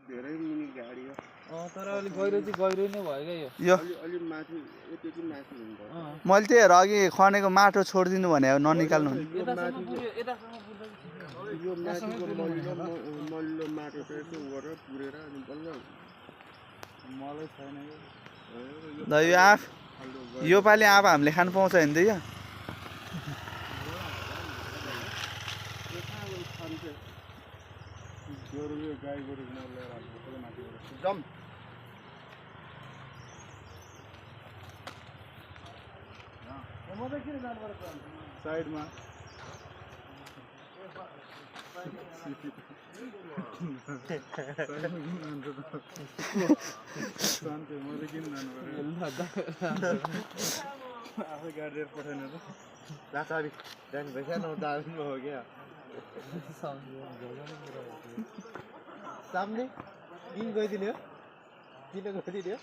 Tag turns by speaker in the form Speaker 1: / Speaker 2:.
Speaker 1: धेरै मुनि गाडी हो
Speaker 2: तर अलि गहिरो चाहिँ गहिरो नै भयो क्या
Speaker 3: यो
Speaker 1: अलि माथि यति माथि हुन्छ
Speaker 3: मैले त्यही हेर अघि खनेको माटो छोडिदिनु भने ननिकाल्नु
Speaker 2: यतासम्म पुग्यो यतासम्म पुग्दा
Speaker 1: यो माथिको मल्लो माटो चाहिँ यसो गरेर पुरेर अनि बल्ल
Speaker 2: मलै छैन
Speaker 3: ल यो आँप यो पालि आँप हामीले खानु पाउँछ भने त यो
Speaker 1: गोरु यो गाई गोरु लिएर आएको माथिबाट जम साइडमा आफै गाडी पठाएन त
Speaker 2: रातारी जानु भएछ न जानु हो क्या सामने किन गइदिने हो किन गइदिने हो